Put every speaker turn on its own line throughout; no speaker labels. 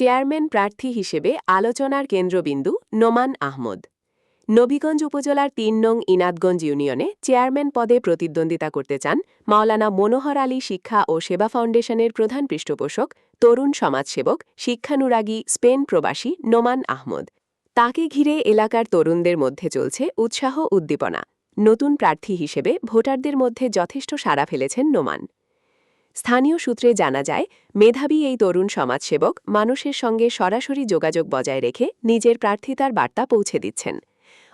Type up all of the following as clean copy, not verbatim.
Chairman প্রার্থী হিসেবে আলোচনার কেন্দ্রবিন্দু নোমান আহমদ। নবীগঞ্জ উপজেলার ৩ নং ইনাদগঞ্জ ইউনিয়নে চেয়ারম্যান পদে প্রতিদ্বন্দ্বিতা করতে চান মাওলানা মনোহর আলী শিক্ষা ও সেবা ফাউন্ডেশনের প্রধান পৃষ্ঠপোষক, তরুণ সমাজসেবক, শিক্ষানুরাগী স্পেন প্রবাসী নোমান আহমদ। তাকে ঘিরে এলাকার তরুণদের মধ্যে চলছে উৎসাহ উদ্দীপনা। নতুন প্রার্থী হিসেবে ভোটারদের মধ্যে যথেষ্ট সাড়া ফেলেছেন নোমান। স্থানীয় সূত্রে জানা যায়, মেধাবী এই তরুণ সমাজসেবক মানুষের সঙ্গে সরাসরি যোগাযোগ বজায় রেখে নিজের প্রার্থিতার বার্তা পৌঁছে দিচ্ছেন।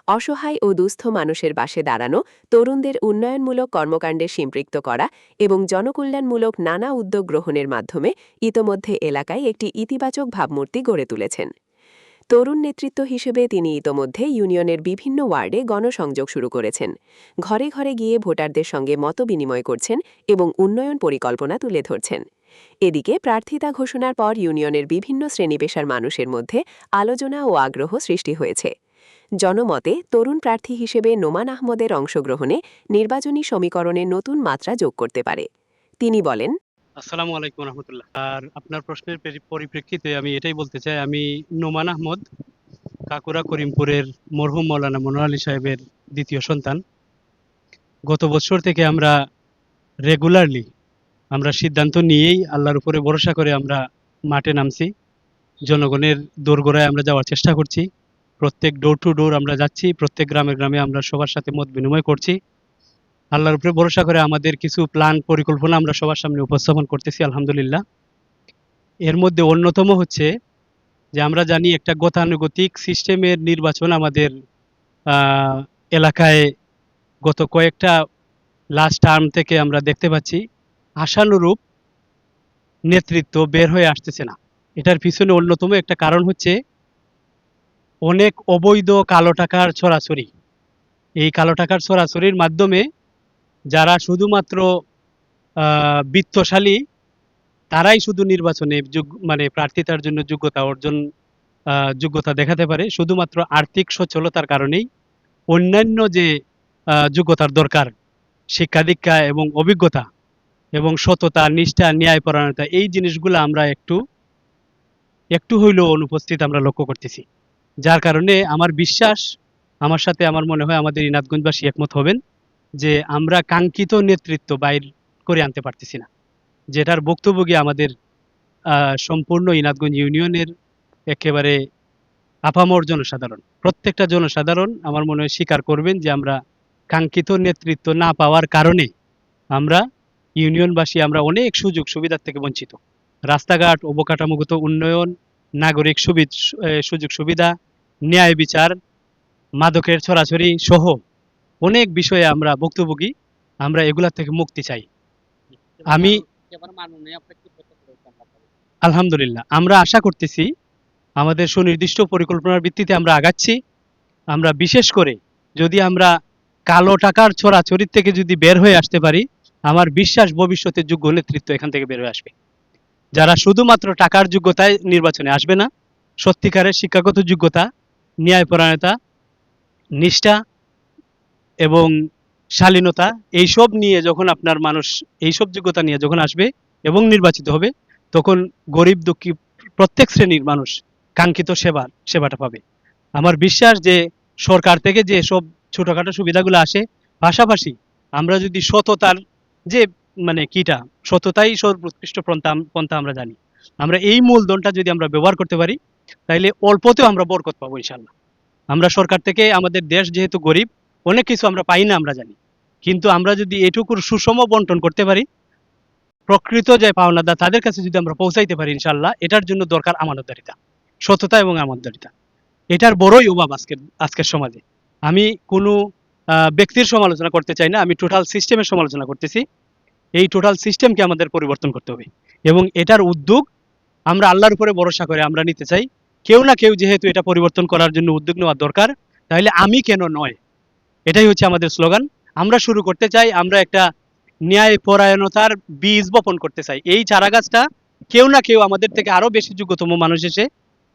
অসহায় ও দুস্থ মানুষের পাশে দাঁড়ানো, তরুণদের উন্নয়নমূলক কর্মকাণ্ডে সম্পৃক্ত করা এবং জনকল্যাণমূলক নানা উদ্যোগ গ্রহণের মাধ্যমে ইতোমধ্যে এলাকায় একটি ইতিবাচক ভাবমূর্তি গড়ে তুলেছেন। তরুণ নেতৃত্ব হিসেবে তিনি ইতোমধ্যে ইউনিয়নের বিভিন্ন ওয়ার্ডে গণসংযোগ শুরু করেছেন। ঘরে ঘরে গিয়ে ভোটারদের সঙ্গে মতবিনিময় করছেন এবং উন্নয়ন পরিকল্পনা তুলে ধরছেন। এদিকে প্রার্থিতা ঘোষণার পর ইউনিয়নের বিভিন্ন শ্রেণীপেশার মানুষের মধ্যে আলোচনা ও আগ্রহ সৃষ্টি হয়েছে। জনমতে তরুণ প্রার্থী হিসেবে নোমান আহমদের অংশগ্রহণে নির্বাচনী সমীকরণে নতুন মাত্রা যোগ করতে পারে। তিনি বলেন,
আসসালামু আলাইকুম রহমতুল্লাহ। আর আপনার প্রশ্নের পরিপ্রেক্ষিতে আমি এটাই বলতে চাই, আমি নোমান আহমদ, কাকুরা করিমপুরের মরহুম মৌলানা মনোহর আলী সাহেবের দ্বিতীয় সন্তান। গত বছর থেকে আমরা রেগুলারলি সিদ্ধান্ত নিয়েই আল্লাহর উপরে ভরসা করে আমরা মাঠে নামছি। জনগণের দোরগোড়ায় আমরা যাওয়ার চেষ্টা করছি। প্রত্যেক ডোর টু ডোর আমরা যাচ্ছি, প্রত্যেক গ্রামে গ্রামে আমরা সবার সাথে মত বিনিময় করছি। আল্লাহর উপরে ভরসা করে আমাদের কিছু প্ল্যান পরিকল্পনা আমরা সবার সামনে উপস্থাপন করতেছি আলহামদুলিল্লাহ। এর মধ্যে অন্যতম হচ্ছে যে আমরা জানি একটা গতানুগতিক সিস্টেমের নির্বাচন আমাদের এলাকায় গত কয়েকটা লাস্ট টার্ম থেকে আমরা দেখতে পাচ্ছি আশানুরূপ নেতৃত্ব বের হয়ে আসতেছে না। এটার পিছনে অন্যতম একটা কারণ হচ্ছে অনেক অবৈধ কালো টাকার ছড়াছড়ি। এই কালো টাকার ছড়াছড়ির মাধ্যমে যারা শুধুমাত্র বিত্তশালী তারাই শুধু নির্বাচনে প্রার্থিতার জন্য যোগ্যতা দেখাতে পারে। শুধুমাত্র আর্থিক সচ্ছলতার কারণেই অন্যান্য যে যোগ্যতার দরকার, শিক্ষা দীক্ষা এবং অভিজ্ঞতা এবং সততা, নিষ্ঠা, ন্যায়পরায়ণতা, এই জিনিসগুলো আমরা একটু হইলেও অনুপস্থিত আমরা লক্ষ্য করতেছি। যার কারণে আমার বিশ্বাস, আমার সাথে আমার মনে হয় আমাদের ইনাদগঞ্জবাসী একমত হবেন যে আমরা কাঙ্ক্ষিত নেতৃত্ব বাইর করে আনতে পারতেছি না, যেটার ভুক্তভোগী আমাদের সম্পূর্ণ ইনাদগঞ্জ ইউনিয়নের একেবারে আপামর জনসাধারণ। প্রত্যেকটা জনসাধারণ আমার মনে হয় স্বীকার করবেন যে আমরা কাঙ্ক্ষিত নেতৃত্ব না পাওয়ার কারণে আমরা ইউনিয়নবাসী আমরা অনেক সুযোগ সুবিধার থেকে বঞ্চিত। রাস্তাঘাট, অবকাঠামোগত উন্নয়ন, নাগরিক সুযোগ সুবিধা, ন্যায় বিচার, মাদকের ছড়াছড়ি সহ অনেক বিষয়ে আমরা ভুক্তভোগী। আমরা এগুলা থেকে মুক্তি চাই। আমি আলহামদুলিল্লাহ আমরা আশা করতেছি আমাদের সুনির্দিষ্ট পরিকল্পনার ভিত্তিতে আমরা আগাচ্ছি। আমরা বিশেষ করে যদি আমরা কালো টাকার ছড়াছড়ি থেকে যদি বের হয়ে আসতে পারি, আমার বিশ্বাস ভবিষ্যতে যোগ্য নেতৃত্ব এখান থেকে বের হয়ে আসবে। যারা শুধুমাত্র টাকার যোগ্যতায় নির্বাচনে আসবে না, সত্যিকারের শিক্ষাগত যোগ্যতা, ন্যায়পরায়ণতা, নিষ্ঠা এবং শালীনতা, এইসব নিয়ে যখন আপনার মানুষ এইসব যোগ্যতা নিয়ে যখন আসবে এবং নির্বাচিত হবে, তখন গরিব দুঃখী প্রত্যেক শ্রেণীর মানুষ কাঙ্ক্ষিত সেবাটা পাবে। আমার বিশ্বাস যে সরকার থেকে যে সব ছোটখাটো সুবিধাগুলো আসে, পাশাপাশি আমরা যদি সততার যে সততাই সর্বোৎকৃষ্ট পন্থা আমরা জানি, আমরা এই মূলধনটা যদি আমরা ব্যবহার করতে পারি, তাইলে অল্পতেও আমরা বরকত পাবো ইনশাল্লাহ। আমরা সরকার থেকে, আমাদের দেশ যেহেতু গরিব, অনেক কিছু আমরা পাই না আমরা জানি, কিন্তু আমরা যদি এটুকুর সুষম বন্টন করতে পারি, প্রকৃত যে পাওনাদার তাদের কাছে যদি আমরা পৌঁছাইতে পারি ইনশাল্লাহ, এটার জন্য দরকার আমানতদারিতা, সততা এবং আমানতদারিতা। এটার বড়ই অভাব আজকের সমাজে। আমি কোনো ব্যক্তির সমালোচনা করতে চাই না, আমি টোটাল সিস্টেমের সমালোচনা করতেছি। এই টোটাল সিস্টেমকে আমাদের পরিবর্তন করতে হবে এবং এটার উদ্যোগ আমরা আল্লাহর উপরে ভরসা করে আমরা নিতে চাই। কেউ না কেউ যেহেতু এটা পরিবর্তন করার জন্য উদ্যোগ নেওয়া দরকার, তাহলে আমি কেন নয়, এটাই হচ্ছে আমাদের স্লোগান। আমরা শুরু করতে চাই, আমরা একটা ন্যায় পরায়ণতার বীজ বপন করতে চাই। এই চারাগাছটা কেউ না কেউ আমাদের থেকে আরো বেশি যোগ্যতম মানুষ এসে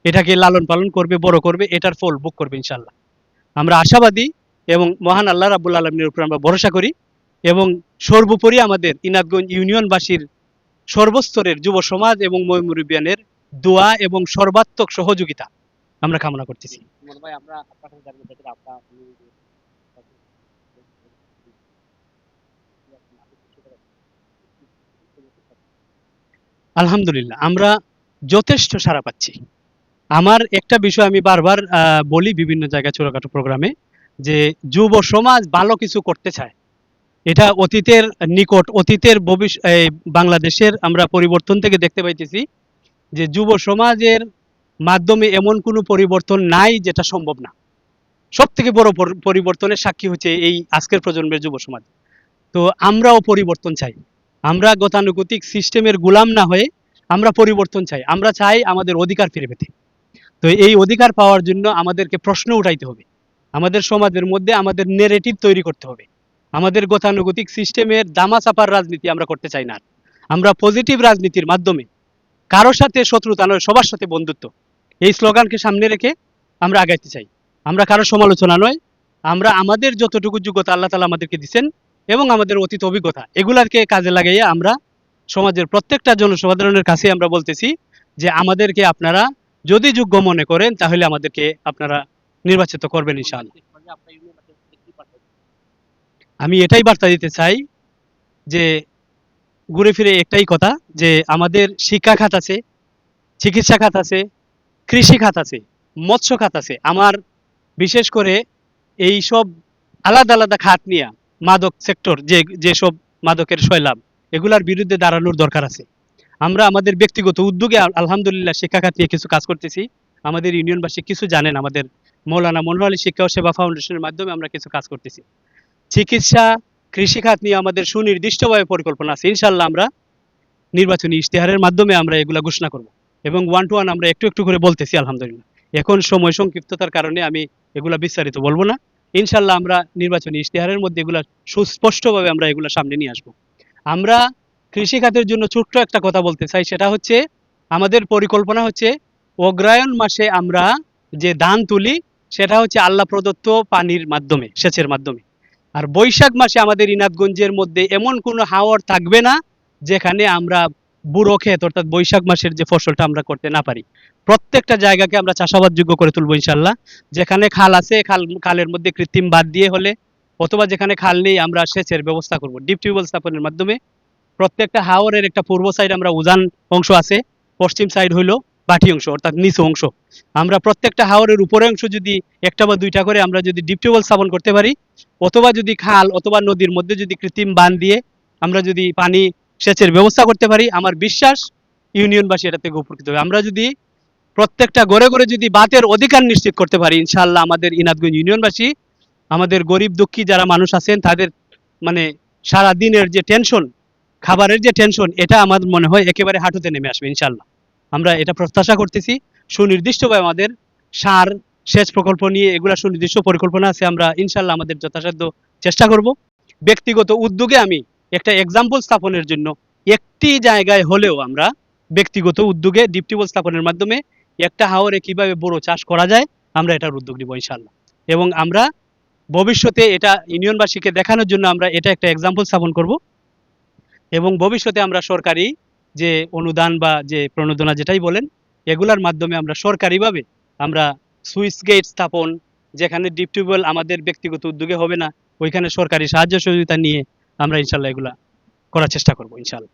এটাকে লালন পালন করবে, বড় করবে, এটার ফল ভোগ করবে ইনশাল্লাহ। আমরা আশাবাদী এবং মহান আল্লাহ রাব্বুল আলামিনের উপর আমরা ভরসা করি এবং সর্বোপরি আমাদের ইনাদগঞ্জ ইউনিয়নবাসীর সর্বস্তরের যুব সমাজ এবং মুরব্বিয়ানের দোয়া এবং সর্বাত্মক সহযোগিতা আমরা কামনা করতেছি। আলহামদুলিল্লাহ আমরা যথেষ্ট সাড়া পাচ্ছি। আমার একটা বিষয় আমি বারবার বলি বিভিন্ন জায়গায় ছোটখাটো প্রোগ্রামে, যে যুব সমাজ ভালো কিছু করতে চায়। এটা অতীতের নিকট অতীতের বাংলাদেশের আমরা পরিবর্তন থেকে দেখতে পাইতেছি যে যুব সমাজের মাধ্যমে এমন কোনো পরিবর্তন নাই যেটা সম্ভব না। সব থেকে বড় পরিবর্তনের সাক্ষী হচ্ছে এই আজকের প্রজন্মের যুব সমাজ। তো আমরাও পরিবর্তন চাই। আমরা গতানুগতিক সিস্টেমের গোলাম না হয়ে আমরা পরিবর্তন চাই। আমরা চাই আমাদের অধিকার ফিরে পেতে। তো এই অধিকার পাওয়ার জন্য আমাদেরকে প্রশ্ন উঠাইতে হবে। আমাদের সমাজের মধ্যে আমাদের নেরেটিভ তৈরি করতে হবে। আমাদের গতানুগতিক সিস্টেমের দামাচাপার রাজনীতি আমরা করতে চাই না। আমরা পজিটিভ রাজনীতির মাধ্যমে কারো সাথে শত্রুতা নয়, সবার সাথে বন্ধুত্ব, এই স্লোগানকে সামনে রেখে আমরা আগাইতে চাই। আমরা কারো সমালোচনা নয়, আমরা আমাদের যতটুকু যোগ্যতা আল্লাহ তাআলা আমাদেরকে দিচ্ছেন এবং আমাদের অতীত অভিজ্ঞতা এগুলাকে কাজে লাগাইয়া আমরা সমাজের প্রত্যেকটা জনসাধারণের কাছে আমরা বলতেছি যে আমাদেরকে আপনারা যদি যোগ্য মনে করেন তাহলে আমাদেরকে আপনারা নির্বাচিত করবেন ইনশাআল্লাহ। আমি এটাই বার্তা দিতে চাই যে ঘুরে ফিরে একটাই কথা, যে আমাদের শিক্ষা খাত আছে, চিকিৎসা খাত আছে, কৃষি খাত আছে, মৎস্য খাত আছে। আমার বিশেষ করে এই সব আলাদা আলাদা খাত নিয়ে মাদক সেক্টর যেসব মাদকের সয়লাভ এগুলার বিরুদ্ধে দাঁড়ানোর দরকার আছে। আমরা আমাদের ব্যক্তিগত উদ্যোগে আলহামদুলিল্লাহ শিক্ষা খাত নিয়ে কিছু কাজ করতেছি। আমাদের ইউনিয়নবাসী কিছু জানেন, আমাদের মৌলানা মনোহর আলী শিক্ষা ও সেবা ফাউন্ডেশনের মাধ্যমে আমরা কিছু কাজ করতেছি। চিকিৎসা, কৃষি খাত নিয়ে আমাদের সুনির্দিষ্টভাবে পরিকল্পনা আছে। ইনশাআল্লাহ আমরা নির্বাচনী ইশতেহারের মাধ্যমে আমরা এগুলা ঘোষণা করব এবং ওয়ান টু ওয়ান আমরা একটু একটু করে বলতেছি আলহামদুলিল্লাহ। এখন সময় সংক্ষিপ্ততার কারণে আমি এগুলা বিস্তারিত বলবো না। ইনশাআল্লাহ আমরা নির্বাচনী ইশতেহারের মধ্যে এগুলা সুস্পষ্টভাবে আমরা এগুলা সামনে নিয়ে আসবো। আমরা কৃষি খাতের জন্য ছোট্ট একটা কথা বলতে চাই, সেটা হচ্ছে আমাদের পরিকল্পনা হচ্ছে অগ্রহায়ণ মাসে আমরা যে ধান তুলি সেটা হচ্ছে আল্লাহ প্রদত্ত পানির মাধ্যমে, সেচের মাধ্যমে। আর বৈশাখ মাসে আমাদের ইনাতগঞ্জের মধ্যে এমন কোনো হাওর থাকবে না যেখানে আমরা বুড়ো ক্ষেত অর্থাৎ বৈশাখ মাসের যে ফসলটা আমরা করতে না পারি। প্রত্যেকটা জায়গাকে আমরা চাষাবাদযোগ্য করে তুলবো ইনশাল্লাহ। যেখানে খাল আছে খালের মধ্যে কৃত্রিম বাঁধ দিয়ে হলে, অথবা যেখানে খাল নেই আমরা সেচের ব্যবস্থা করব ডিপ টিউবওয়েল স্থাপনের মাধ্যমে। প্রত্যেকটা হাওরের একটা পূর্ব সাইড আমরা উজান অংশ আছে, পশ্চিম সাইড হইলো বাটি অংশ অর্থাৎ নিচু অংশ। আমরা প্রত্যেকটা হাওরের উপরে অংশ যদি একটা বা দুইটা করে আমরা যদি ডিপ টিউবওয়েল স্থাপন করতে পারি, অথবা যদি খাল অথবা নদীর মধ্যে যদি কৃত্রিম বাঁধ দিয়ে আমরা যদি পানি সেচের ব্যবস্থা করতে পারি, আমার বিশ্বাস ইউনিয়নবাসী এটা থেকে উপকৃত হবে। আমরা যদি প্রত্যেকটা ঘরে ঘরে যদি বাতের অধিকার নিশ্চিত করতে পারি, ইনশাআল্লাহ আমাদের ইনাতগঞ্জ ইউনিয়নবাসী, আমাদের গরিব দুঃখী যারা মানুষ আছেন তাদের মানে সারা দিনের যে টেনশন, খাবারের যে টেনশন, এটা আমার মনে হয় একেবারে হাঁটুতে নেমে আসবে ইনশাআল্লাহ। আমরা এটা প্রত্যাশা করতেছি। সুনির্দিষ্টভাবে আমাদের সার সেচ প্রকল্প নিয়ে এগুলা সুনির্দিষ্ট পরিকল্পনা আছে। আমরা ইনশাআল্লাহ আমাদের যথাসাধ্য চেষ্টা করব। ব্যক্তিগত উদ্যোগে আমি একটা এক্সাম্পল স্থাপনের জন্য একটি জায়গায় হলেও আমরা ব্যক্তিগত উদ্যোগে ডিপ টিউবওয়েল স্থাপনের মাধ্যমে একটা হাওরে কিভাবে বড় চাষ করা যায় আমরা এটার উদ্যোগ নিব ইনশাআল্লাহ। এবং আমরা ভবিষ্যতে এটা ইউনিয়নবাসীকে দেখানোর জন্য আমরা এটা একটা এক্সাম্পল স্থাপন করব। এবং ভবিষ্যতে আমরা সরকারি যে অনুদান বা যে প্রণোদনা যেটাই বলেন এগুলার মাধ্যমে আমরা সরকারিভাবে আমরা সুইচ গেট স্থাপন, যেখানে ডিপ টিউবওয়েল আমাদের ব্যক্তিগত উদ্যোগে হবে না, ওইখানে সরকারি সাহায্য সহযোগিতা নিয়ে আমরা ইনশাল্লাহ এগুলা করার চেষ্টা করবো ইনশাল্লাহ।